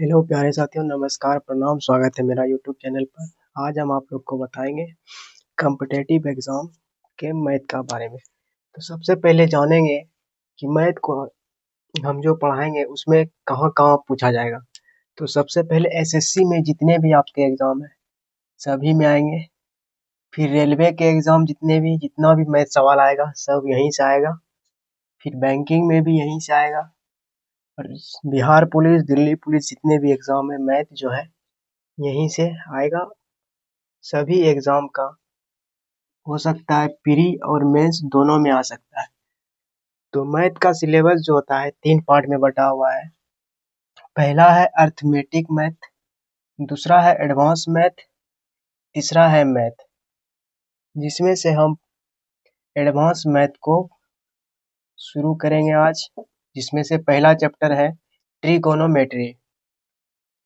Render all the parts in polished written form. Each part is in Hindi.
हेलो प्यारे साथियों, नमस्कार, प्रणाम, स्वागत है मेरा यूट्यूब चैनल पर। आज हम आप लोग को बताएंगे कॉम्पिटिटिव एग्जाम के मैथ का बारे में। तो सबसे पहले जानेंगे कि मैथ को हम जो पढ़ाएंगे उसमें कहाँ कहाँ पूछा जाएगा। तो सबसे पहले एसएससी में जितने भी आपके एग्जाम हैं सभी में आएंगे। फिर रेलवे के एग्जाम जितना भी मैथ सवाल आएगा सब यहीं से आएगा। फिर बैंकिंग में भी यहीं से आएगा। और बिहार पुलिस, दिल्ली पुलिस, जितने भी एग्जाम है मैथ जो है यहीं से आएगा। सभी एग्जाम का हो सकता है, प्री और मेंस दोनों में आ सकता है। तो मैथ का सिलेबस जो होता है 3 पार्ट में बटा हुआ है। पहला है अर्थमेटिक मैथ, दूसरा है एडवांस मैथ, तीसरा है मैथ। जिसमें से हम एडवांस मैथ को शुरू करेंगे आज, जिसमें से पहला चैप्टर है ट्रिगोनोमेट्री।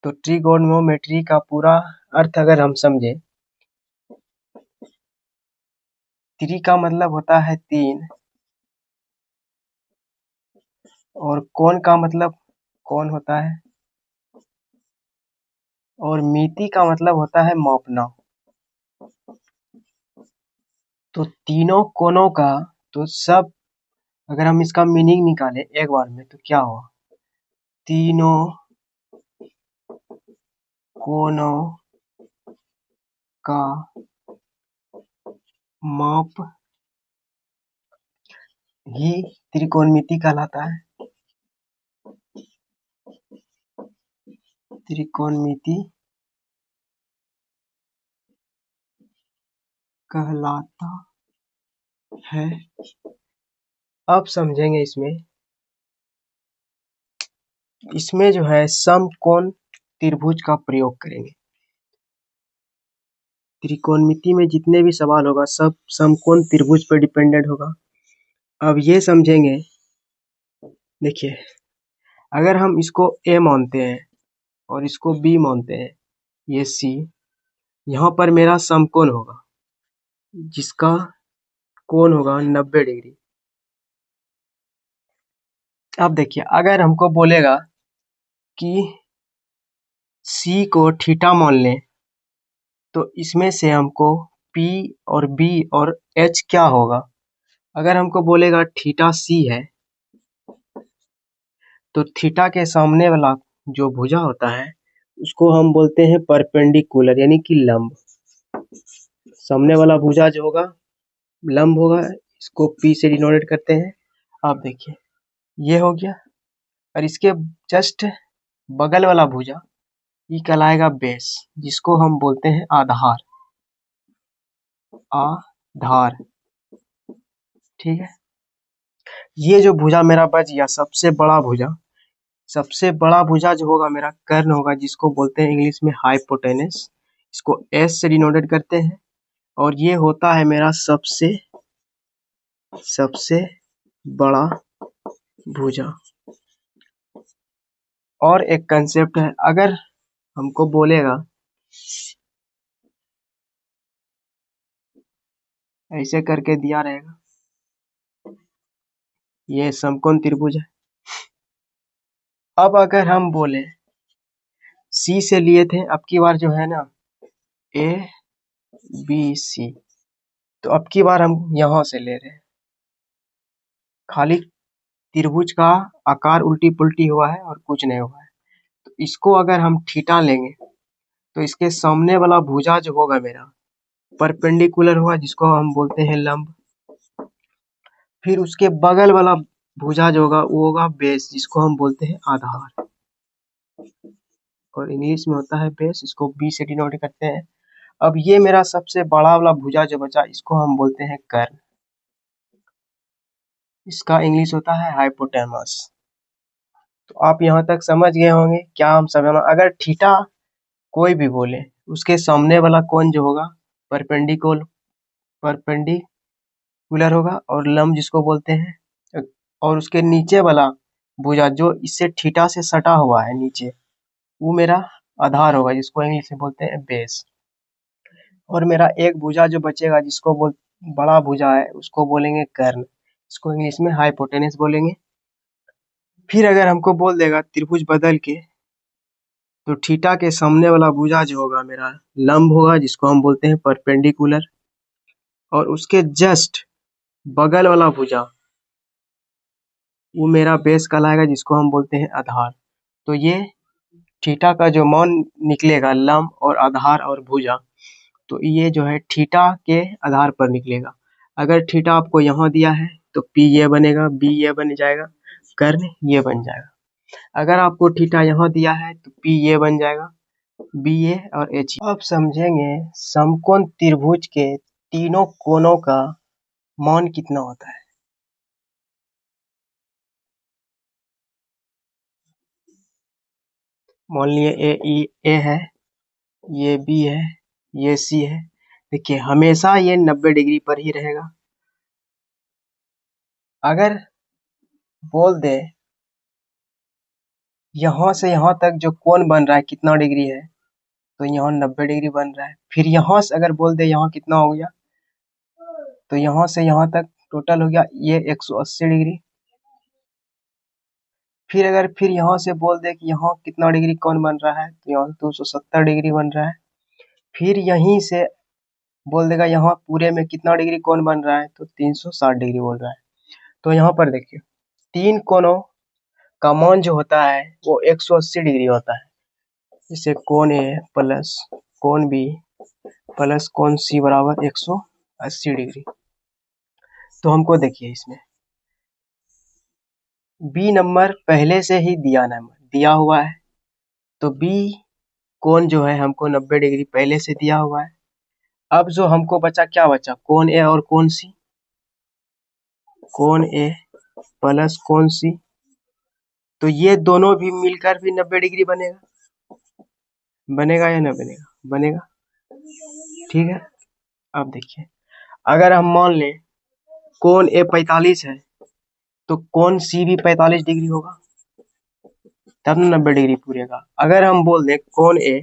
तो ट्रिगोनोमेट्री का पूरा अर्थ अगर हम समझे, त्रि का मतलब होता है 3 और कोण का मतलब कोण होता है, और मिति का मतलब होता है मापना। तो तीनों कोणों का, तो सब अगर हम इसका मीनिंग निकालें एक बार में तो क्या होगा, तीनों कोणों का माप ही त्रिकोणमिति कहलाता है। त्रिकोणमिति कहलाता है। अब समझेंगे इसमें जो है समकोण त्रिभुज का प्रयोग करेंगे। त्रिकोणमिति में जितने भी सवाल होगा सब समकोण त्रिभुज पर डिपेंडेंट होगा। अब ये समझेंगे, देखिए, अगर हम इसको ए मानते हैं और इसको बी मानते हैं, ये सी, यहाँ पर मेरा समकोण होगा जिसका कोण होगा 90 डिग्री। अब देखिए, अगर हमको बोलेगा कि सी को थीटा मान लें, तो इसमें से हमको पी और बी और एच क्या होगा। अगर हमको बोलेगा थीटा सी है, तो थीटा के सामने वाला जो भुजा होता है उसको हम बोलते हैं परपेंडिकुलर, यानी कि लंब। सामने वाला भुजा जो होगा लंब होगा, इसको पी से डिनोटेट करते हैं। आप देखिए, ये हो गया, और इसके जस्ट बगल वाला भुजा ये कहलाएगा बेस, जिसको हम बोलते हैं आधार। आधार, ठीक है। ये जो भुजा मेरा बच गया सबसे बड़ा भुजा जो होगा मेरा कर्ण होगा, जिसको बोलते हैं इंग्लिश में हाइपोटेनस। इसको एस से डिनोटेट करते हैं। और ये होता है मेरा सबसे बड़ा भुजा। और एक कंसेप्ट है, अगर हमको बोलेगा ऐसे करके दिया रहेगा, ये समकोण त्रिभुज है। अब अगर हम बोले सी से लिए थे, अब की बार जो है ना ए बी सी, तो अब की बार हम यहां से ले रहे हैं। खाली त्रिभुज का आकार उल्टी पुल्टी हुआ है और कुछ नहीं हुआ है। तो इसको अगर हम थीटा लेंगे, तो इसके सामने वाला भुजा जो होगा मेरा परपेंडिकुलर हुआ, जिसको हम बोलते हैं लंब। फिर उसके बगल वाला भुजा जो होगा वो होगा बेस, जिसको हम बोलते हैं आधार, और इंग्लिश में होता है बेस, इसको बी से डिनोट करते हैं। अब ये मेरा सबसे बड़ा वाला भुजा जो बचा, इसको हम बोलते हैं कर्ण। इसका इंग्लिश होता है हाइपोटेनस। तो आप यहाँ तक समझ गए होंगे क्या हम समझना। अगर थीटा कोई भी बोले, उसके सामने वाला कोण जो होगा परपेंडिकुलर होगा, और लंब जिसको बोलते हैं, और उसके नीचे वाला भुजा जो इससे थीटा से सटा हुआ है नीचे, वो मेरा आधार होगा, जिसको इंग्लिश में बोलते हैं बेस। और मेरा एक भुजा जो बचेगा बड़ा भुजा है, उसको बोलेंगे कर्ण। इसको इंग्लिश में हाइपोटेनस बोलेंगे। फिर अगर हमको बोल देगा त्रिभुज बदल के तो थीटा के सामने वाला भुजा जो होगा मेरा लंब होगा, जिसको हम बोलते हैं परपेंडिकुलर, और उसके जस्ट बगल वाला भुजा वो मेरा बेस कहलाएगा, जिसको हम बोलते हैं आधार। तो ये थीटा का जो मान निकलेगा लंब और आधार और भुजा, तो ये जो है थीटा के आधार पर निकलेगा। अगर थीटा आपको यहाँ दिया है तो पी ये बनेगा, बी ये बन जाएगा, कर्ण ये बन जाएगा। अगर आपको थीटा यहाँ दिया है तो पी ये बन जाएगा, बी ए और एच। अब समझेंगे समकोण त्रिभुज के तीनों कोणों का मान कितना होता है। मान लिए ए है, ये बी है, ये सी है। देखिए हमेशा ये 90 डिग्री पर ही रहेगा। अगर बोल दे यहाँ से यहाँ तक जो कोण बन रहा है कितना डिग्री है, तो यहाँ 90 डिग्री बन रहा है। फिर यहाँ से अगर बोल दे यहाँ कितना हो गया, तो यहाँ से यहाँ तक टोटल हो गया ये 180 डिग्री। फिर यहाँ से बोल दे कि यहाँ कितना डिग्री कोण बन रहा है, तो यहाँ 270 डिग्री बन रहा है। फिर यहीं से बोल देगा यहाँ पूरे में कितना डिग्री कोण बन रहा है, तो 360 डिग्री बोल रहा है। तो यहाँ पर देखिए तीन कोणों का मान जो होता है वो 180 डिग्री होता है। जैसे कोण ए प्लस कोण बी प्लस कोण सी बराबर 180 डिग्री। तो हमको देखिए इसमें बी नंबर पहले से ही दिया हुआ है, तो बी कोण जो है हमको 90 डिग्री पहले से दिया हुआ है। अब जो हमको बचा क्या बचा, कोण ए और कोण सी। कोण ए प्लस कोण सी, तो ये दोनों भी मिलकर भी 90 डिग्री बनेगा। बनेगा या ना बनेगा, बनेगा। ठीक है। अब देखिए अगर हम मान लें कोण ए 45 है, तो कोण सी भी 45 डिग्री होगा, तब 90 डिग्री पूरेगा। अगर हम बोल दें कोण ए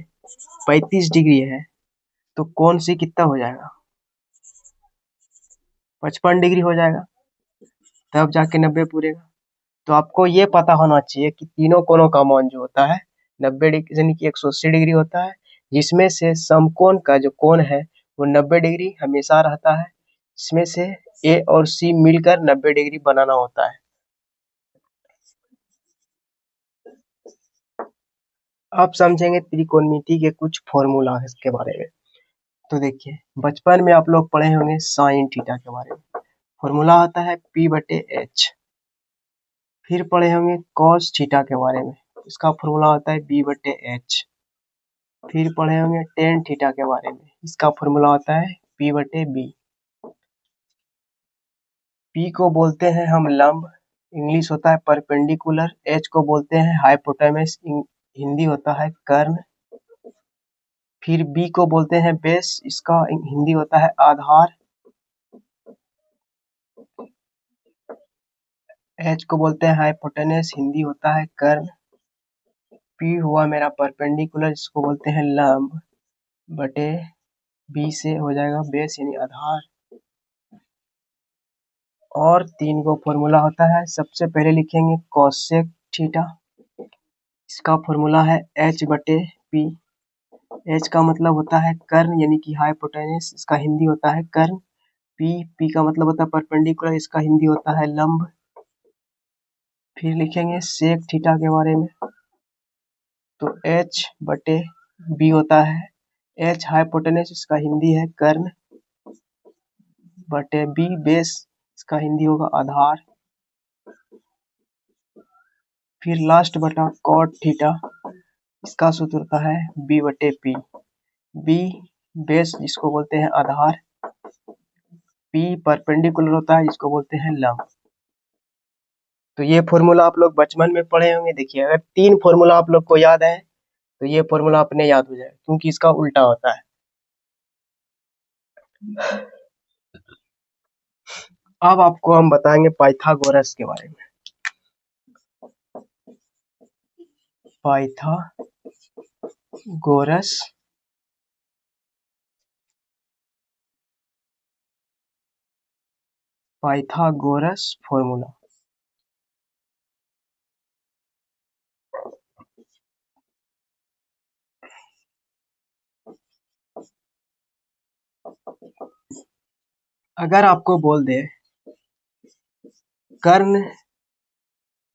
35 डिग्री है, तो कोण सी कितना हो जाएगा, 55 डिग्री हो जाएगा, तब जाके 90 पूरेगा। तो आपको ये पता होना चाहिए कि तीनों कोणों का मान जो होता है 90 डिग्री यानी कि 180 डिग्री होता है, जिसमें से समकोण का जो कोण है वो 90 डिग्री हमेशा रहता है। इसमें से ए और सी मिलकर 90 डिग्री बनाना होता है। अब समझेंगे त्रिकोणमिति के कुछ फॉर्मूला इसके बारे में। तो देखिए बचपन में आप लोग पढ़े होंगे साइन थीटा के बारे में। फॉर्मूला होता है पी बटे एच। फिर पढ़े होंगे कॉस थीटा के बारे में, इसका फॉर्मूला होता है बी बटे एच। फिर पढ़े होंगे टेन थीटा के बारे में, इसका फॉर्मूला होता है पी बटे बी। पी को बोलते हैं हम लंब, इंग्लिश होता है परपेंडिकुलर। एच को बोलते हैं हाइपोटेनस, हिंदी होता है कर्ण। फिर बी को बोलते हैं बेस, इसका हिंदी होता है आधार। एच को बोलते हैं हाइपोटेनस, हिंदी होता है कर्ण। पी हुआ मेरा परपेंडिकुलर, इसको बोलते हैं लंब, बटे बी से हो जाएगा बेस यानी आधार। और तीन को फॉर्मूला होता है, सबसे पहले लिखेंगे कोसेक थीटा, इसका फॉर्मूला है एच बटे पी। एच का मतलब होता है कर्ण यानी कि हाइपोटेनस, इसका हिंदी होता है कर्ण। पी का मतलब होता है परपेंडिकुलर, इसका हिंदी होता है लंब। फिर लिखेंगे सेक थीटा के बारे में, तो एच बटे बी होता है एच हाइपोटेनस, इसका हिंदी है कर्ण, बटे बी बेस, इसका हिंदी होगा आधार। फिर लास्ट बटा कॉट थीटा, इसका सूत्र होता है बी बटे पी। बी बेस जिसको बोलते हैं आधार, पी परपेंडिकुलर होता है जिसको बोलते हैं लंब। तो ये फॉर्मूला आप लोग बचपन में पढ़े होंगे। देखिए अगर तीन फॉर्मूला आप लोग को याद है तो ये फॉर्मूला अपने याद हो जाए, क्योंकि इसका उल्टा होता है। अब आपको हम बताएंगे पाइथागोरस के बारे में। Pythagoras Pythagoras formula. अगर आपको बोल दे कर्ण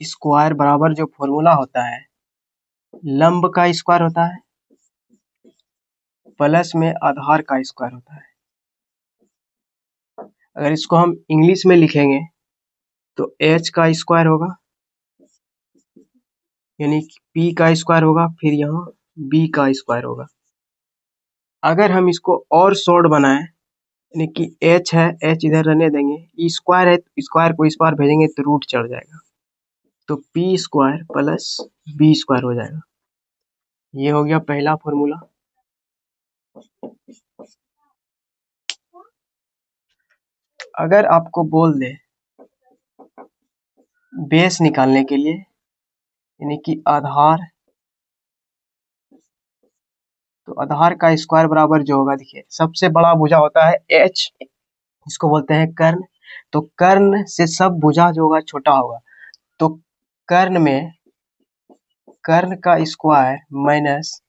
स्क्वायर बराबर जो फॉर्मूला होता है लंब का स्क्वायर होता है प्लस में आधार का स्क्वायर होता है। अगर इसको हम इंग्लिश में लिखेंगे तो एच का स्क्वायर होगा यानी कि पी का स्क्वायर होगा, फिर यहाँ बी का स्क्वायर होगा। अगर हम इसको और शॉर्ट बनाएं यानी कि एच है, एच इधर रहने देंगे, ई स्क्वायर है तो स्क्वायर को इस पार भेजेंगे तो रूट चढ़ जाएगा, तो P square plus B square हो जाएगा। ये हो गया पहला फॉर्मूला। अगर आपको बोल दे बेस निकालने के लिए यानी कि आधार, तो आधार का स्क्वायर बराबर जो होगा, देखिए सबसे बड़ा भुजा होता है एच, इसको बोलते हैं कर्ण। तो कर्ण से सब भुजा जो होगा छोटा होगा, तो कर्ण में कर्ण का स्क्वायर माइनस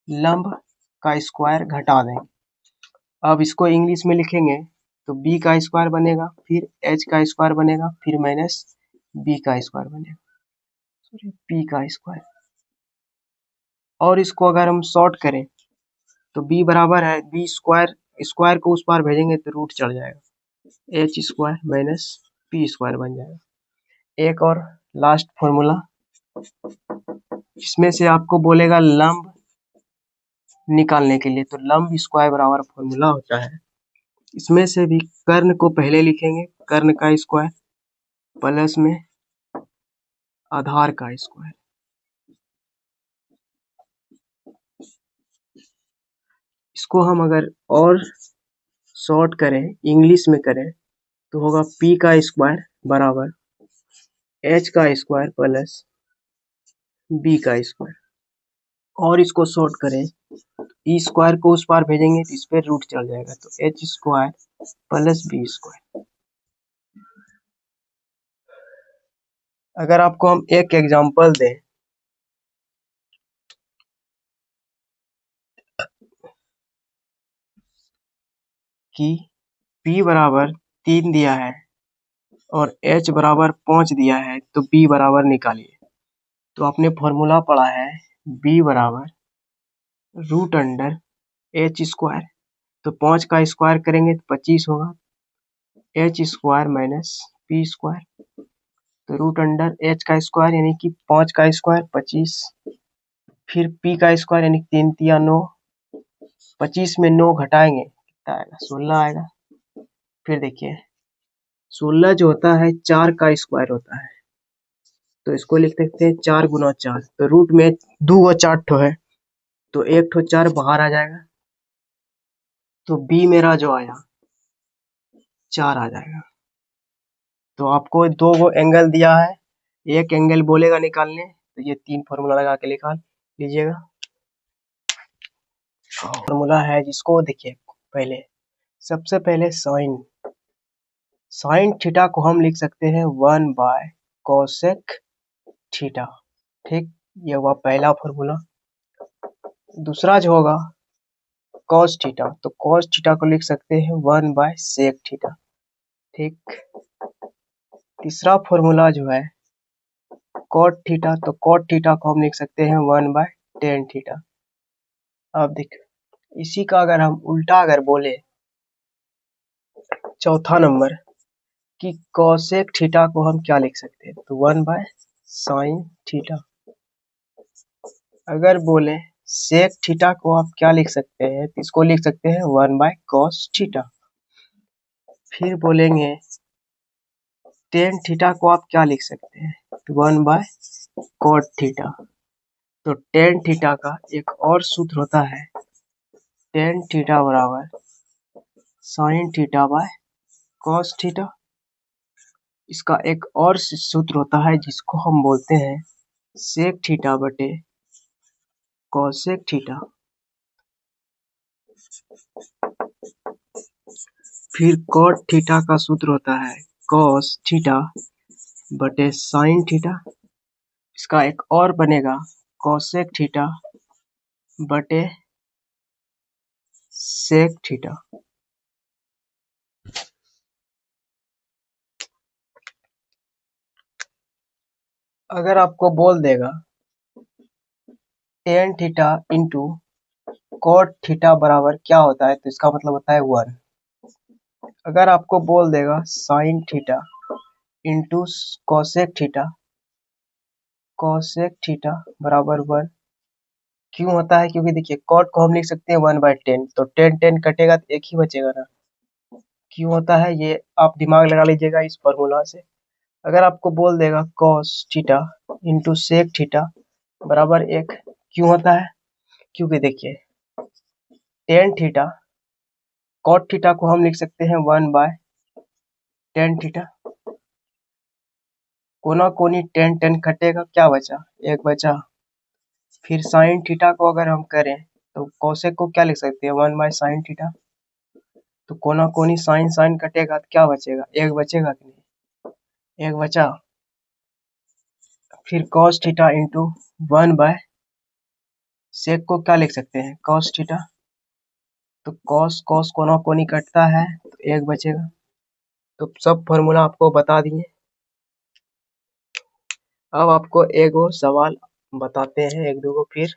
लंब का स्क्वायर घटा देंगे। अब इसको इंग्लिश में लिखेंगे तो बी का स्क्वायर बनेगा, फिर एच का स्क्वायर बनेगा, फिर माइनस बी का स्क्वायर बनेगा, सॉरी पी का स्क्वायर। और इसको अगर हम शॉर्ट करें तो बी बराबर है बी स्क्वायर, स्क्वायर को उस पार भेजेंगे तो रूट चढ़ जाएगा, H square minus P square बन जाएगा। एक और लास्ट फॉर्मूला, इसमें से आपको बोलेगा लंब निकालने के लिए, तो लंब स्क्वायर बराबर फॉर्मूला होता है, इसमें से भी कर्ण को पहले लिखेंगे, कर्ण का स्क्वायर प्लस में आधार का स्क्वायर। इसको हम अगर और शॉर्ट करें, इंग्लिश में करें, तो होगा पी का स्क्वायर बराबर एच का स्क्वायर प्लस बी का स्क्वायर। और इसको शॉर्ट करें, ई स्क्वायर को उस पार भेजेंगे तो इस पे रूट चल जाएगा, तो H square plus B square. अगर आपको हम एक एग्जांपल दें कि P बराबर 3 दिया है और H बराबर 5 दिया है तो B बराबर निकालिए। तो आपने फॉर्मूला पढ़ा है B बराबर रूट अंडर एच स्क्वायर, तो 5 का स्क्वायर करेंगे तो 25 होगा, H square minus P square, तो रूट अंडर एच का स्क्वायर यानी कि 5 का स्क्वायर 25, फिर पी का स्क्वायर यानी 3 तिया 9, 25 में 9 घटाएंगे कितना आएगा, 16 आएगा। फिर देखिए 16 जो होता है 4 का स्क्वायर होता है, तो इसको लिख सकते हैं 4 गुना 4, तो रूट में 2 और 4 ठो है तो 1 ठो 4 बाहर आ जाएगा, तो बी मेरा जो आया 4 आ जाएगा। तो आपको 2 गो एंगल दिया है, एक एंगल बोलेगा निकालने, तो ये 3 फॉर्मूला लगा के निकाल लीजिएगा। फॉर्मूला है जिसको देखिए, पहले सबसे पहले साइन, साइन थीटा को हम लिख सकते हैं 1 बाय कोसेक थीटा, ठीक, ये हुआ पहला फॉर्मूला। दूसरा जो होगा कॉस थीटा, तो कॉस थीटा को लिख सकते हैं 1 बाय सेक थीटा, ठीक। तीसरा फॉर्मूला जो है कॉट थीटा, तो कॉट थीटा को हम लिख सकते हैं 1 बाय टेन थीटा। अब देखो इसी का अगर हम उल्टा अगर बोले, चौथा नंबर कि कॉसेक थीटा को हम क्या लिख सकते हैं, तो 1 बाय साइन थीटा। अगर बोले सेक थीटा को आप क्या लिख सकते हैं, तो इसको लिख सकते हैं 1 बाय कॉस थीटा। फिर बोलेंगे टेन थीटा को आप क्या लिख सकते हैं, तो 1 बाय कॉट थीटा। तो टेन थीटा का एक और सूत्र होता है टेन थीटा बराबर sine theta by cos theta. इसका एक और सूत्र होता है जिसको हम बोलते हैं सेक थीटा बटे कॉसेक थीटा। फिर कॉट थीटा का सूत्र होता है कॉस थीटा बटे साइन थीटा। इसका एक और बनेगा कॉसेक थीटा बटे सेक थीटा। अगर आपको बोल देगा tan theta into cot theta बराबर क्या होता है, तो इसका मतलब होता है 1। अगर आपको बोल देगा sine theta into cosec theta बराबर 1, क्यों होता है? क्योंकि देखिए कॉट को हम लिख सकते हैं 1/10, तो 10 कटेगा तो एक ही बचेगा ना। क्यों होता है ये आप दिमाग लगा लीजिएगा इस फॉर्मूला से। अगर आपको बोल देगा cos theta into sec theta बराबर 1, क्यों होता है? क्योंकि देखिए टेन थीटा कॉट थीटा को हम लिख सकते हैं 1/10 थीटा, कोना कोनी 10 कटेगा, क्या बचा? एक बचा। फिर साइन थीटा को अगर हम करें तो कोसेक को क्या लिख सकते हैं 1/sin थीटा, तो कोना कोनी साइन साइन कटेगा तो क्या बचेगा? एक बचेगा कि नहीं? एक बचा। फिर कॉस थीटा इंटू 1/, सेक को क्या लिख सकते हैं? कॉस थीटा, तो कॉस कॉस कोना कोनी कटता है तो एक बचेगा। तो सब फॉर्मूला आपको बता दिए। अब आपको एक और सवाल बताते हैं, एक दो को फिर।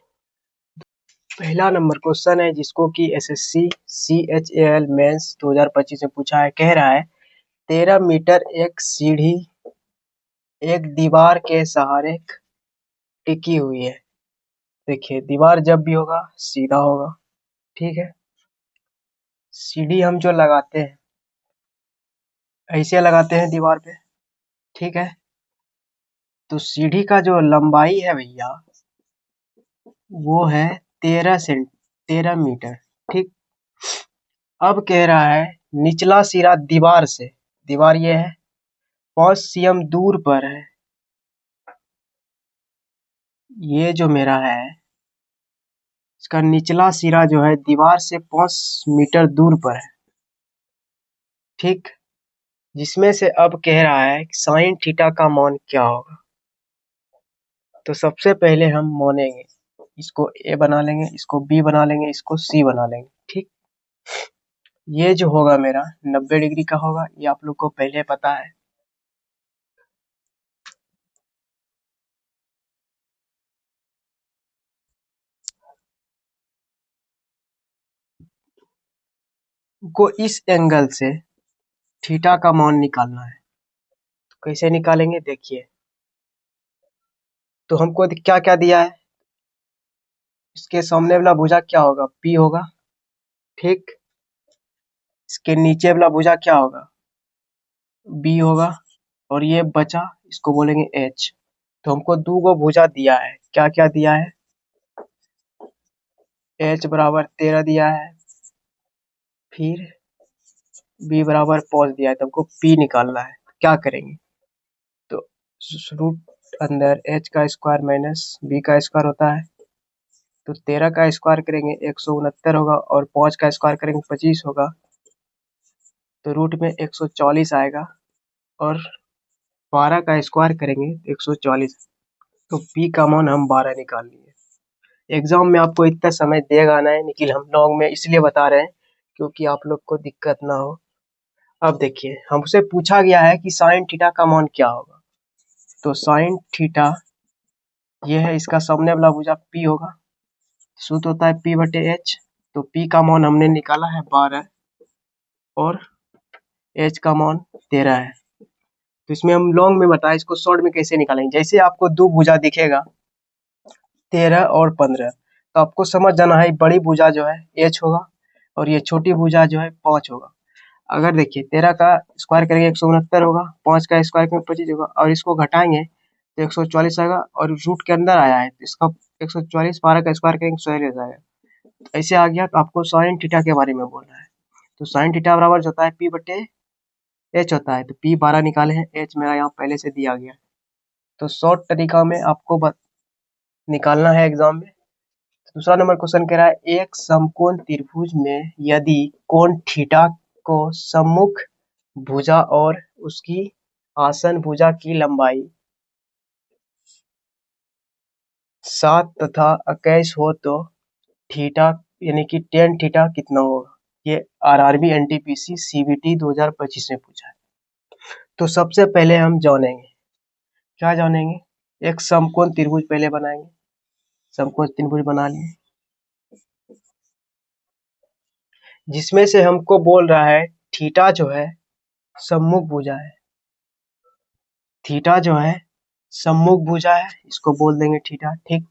पहला नंबर क्वेश्चन है जिसको कि एसएससी CHAL मेंस 2025 में पूछा है। कह रहा है 13 मीटर एक सीढ़ी एक दीवार के सहारे टिकी हुई है। देखिए दीवार जब भी होगा सीधा होगा, ठीक है। सीढ़ी हम जो लगाते हैं ऐसे लगाते हैं दीवार पे, ठीक है। तो सीढ़ी का जो लंबाई है भैया वो है 13 मीटर, ठीक। अब कह रहा है निचला सिरा दीवार से, दीवार ये है 5 cm दूर पर है। ये जो मेरा है इसका निचला सिरा जो है दीवार से 5 मीटर दूर पर है, ठीक। जिसमें से अब कह रहा है साइन थीटा का मान क्या होगा। तो सबसे पहले हम मानेंगे इसको ए बना लेंगे, इसको बी बना लेंगे, इसको सी बना लेंगे, ठीक। ये जो होगा मेरा 90 डिग्री का होगा, ये आप लोग को पहले पता है। को इस एंगल से थीटा का मान निकालना है। तो कैसे निकालेंगे देखिए। तो हमको क्या क्या दिया है, इसके सामने वाला भुजा क्या होगा? पी होगा, ठीक। इसके नीचे वाला भुजा क्या होगा? बी होगा। और ये बचा इसको बोलेंगे एच। तो हमको दो गो भुजा दिया है, क्या क्या दिया है? एच बराबर 13 दिया है, फिर बी बराबर 5 दिया है। तो हमको पी निकालना है, क्या करेंगे? तो रूट अंदर एच का स्क्वायर माइनस बी का स्क्वायर होता है, तो 13 का स्क्वायर करेंगे 169 होगा, और 5 का स्क्वायर करेंगे 25 होगा, तो रूट में 140 आएगा, और 12 का स्क्वायर करेंगे 140। तो पी का मान हम 12 निकाल लिए। एग्जाम में आपको इतना समय देगा नहीं, लेकिन हम लॉन्ग में इसलिए बता रहे हैं क्योंकि आप लोग को दिक्कत ना हो। अब देखिए हमसे पूछा गया है कि साइन थीटा का मान क्या होगा। तो साइन थीटा ये है, इसका सामने वाला भुजा पी होगा, सूत्र होता है पी बटे एच। तो पी का मान हमने निकाला है 12 और एच का मान 13 है। तो इसमें हम लॉन्ग में बताएं इसको शॉर्ट में कैसे निकालेंगे। जैसे आपको दो भुजा दिखेगा 13 और 15, तो आपको समझ जाना है बड़ी भुजा जो है एच होगा और ये छोटी भुजा जो है 5 होगा। अगर देखिए 13 का स्क्वायर करेंगे 169 होगा, 5 का स्क्वायर करेंगे 25 होगा, और इसको घटाएंगे तो 144 आएगा, और रूट के अंदर आया है तो इसका 144, 12 का स्क्वायर करेंगे 144 आएगा। तो ऐसे आ गया, तो आपको साइन थीटा के बारे में बोलना है। तो साइन थीटा बराबर जो होता है पी बटे एच होता है। तो पी 12 निकाले हैं, एच मेरा यहाँ पहले से दिया गया। तो शॉर्ट तरीका में आपको निकालना है एग्जाम में। दूसरा नंबर क्वेश्चन कह रहा है एक समकोण त्रिभुज में यदि कोण थीटा को सम्मुख भुजा और उसकी आसन भुजा की लंबाई 7 तथा 21 हो तो थीटा यानी कि टेन थीटा कितना होगा? ये आरआरबी एनटीपीसी सीबीटी 2025 में पूछा है। तो सबसे पहले हम जानेंगे, क्या जानेंगे? एक समकोण त्रिभुज पहले बनाएंगे। समकोण त्रिभुज बना लिए, जिसमें से हमको बोल रहा है थीटा जो है सम्मुख भुजा है। थीटा जो है सम्मुख भुजा है, इसको बोल देंगे थीटा। ठीक,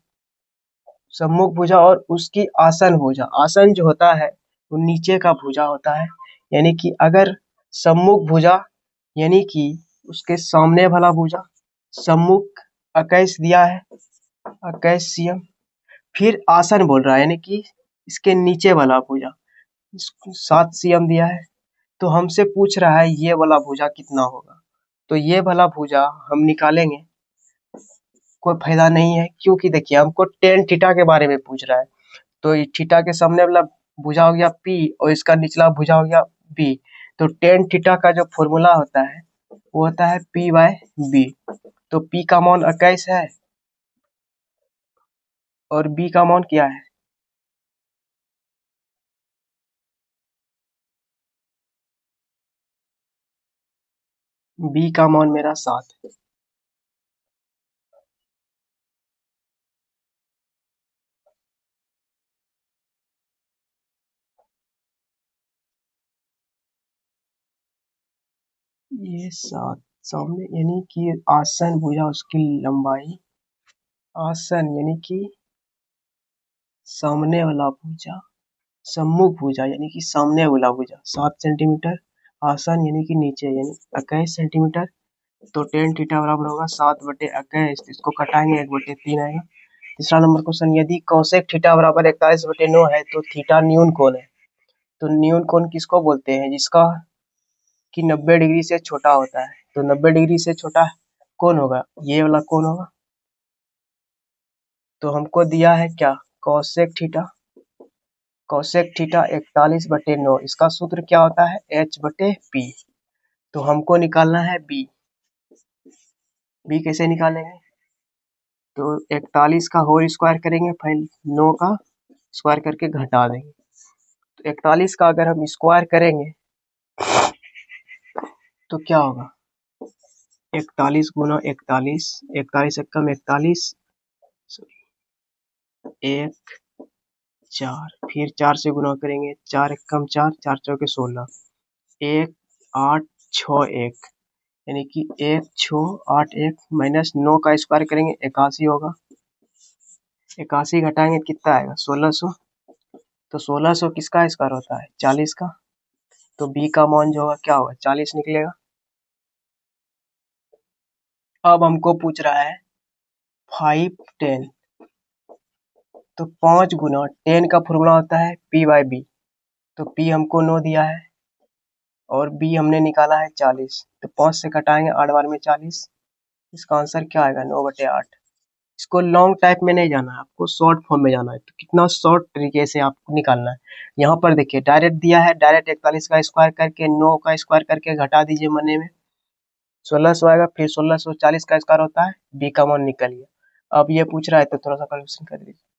सम्मुख भुजा और उसकी आसन भुजा। आसन जो होता है वो नीचे का भुजा होता है, यानी कि अगर सम्मुख भुजा यानी कि उसके सामने वाला भुजा, सम्मुख 21 दिया है, 21 cm। फिर आसन बोल रहा है यानी कि इसके नीचे वाला भुजा 7 cm दिया है। तो हमसे पूछ रहा है ये वाला भुजा कितना होगा। तो ये वाला भुजा हम निकालेंगे, कोई फायदा नहीं है, क्योंकि देखिए हमको टेन थीटा के बारे में पूछ रहा है। तो ये थीटा के सामने वाला भुजा हो गया P और इसका निचला भुजा हो गया B। तो टेन थीटा का जो फॉर्मूला होता है वो होता है P/B। तो P का मान 21 है और B का मान क्या है? B का मान मेरा 7 है। ये 7 सामने यानी कि आसन भुजा उसकी लंबाई, आसन यानी कि सामने वाला भुजा, सम्मुख भुजा यानी कि सामने वाला भुजा 7 सेंटीमीटर, आसन यानी कि नीचे यानी 21 सेंटीमीटर। तो टेन थीटा बराबर होगा 7/21। इसको कटाएंगे 1/3 आएगा। तीसरा नंबर क्वेश्चन, यदि कौसेक थीटा बराबर 41/9 है तो थीटा न्यून कोण है। तो न्यून कोण किसको बोलते हैं? जिसका कि 90 डिग्री से छोटा होता है। तो 90 डिग्री से छोटा कौन होगा? ये वाला कौन होगा? तो हमको दिया है क्या? कौसेक थीटा। कौसेक थीटा 41/9, इसका सूत्र क्या होता है? H/P। तो हमको निकालना है B। B कैसे निकालेंगे? तो 41 का होल स्क्वायर करेंगे, फिर 9 का स्क्वायर करके घटा देंगे। तो 41 का अगर हम स्क्वायर करेंगे तो क्या होगा? 41 गुना 41, 41 एकम 41, एक 4, फिर 4 से गुना करेंगे, 4 एकम 4, 4 चौके 16, 1 8 6 1, यानी कि 1 6 8 1 माइनस 9 का स्क्वायर करेंगे 81 होगा। 81 घटाएंगे कितना आएगा? 1600। तो 1600 किसका स्क्वायर होता है? 40 का। तो B का मान जो होगा क्या होगा? 40 निकलेगा। अब हमको पूछ रहा है 5 10। तो 5 गुना 10 का फॉर्मूला होता है P/B। तो P हमको 9 दिया है और B हमने निकाला है 40। तो 5 से घटाएंगे 8 बार में 40। इसका आंसर क्या आएगा? 9/8। इसको लॉन्ग टाइप में नहीं जाना है, आपको शॉर्ट फॉर्म में जाना है। तो कितना शॉर्ट तरीके से आपको निकालना है। यहाँ पर देखिए डायरेक्ट दिया है, डायरेक्ट 41 का स्क्वायर करके 9 का स्क्वायर करके घटा दीजिए मने में 1600 आएगा। फिर 1640 का स्क्वायर होता है, B का मान निकल गया। अब ये पूछ रहा है तो थोड़ा सा कैलकुलेशन कर लीजिए।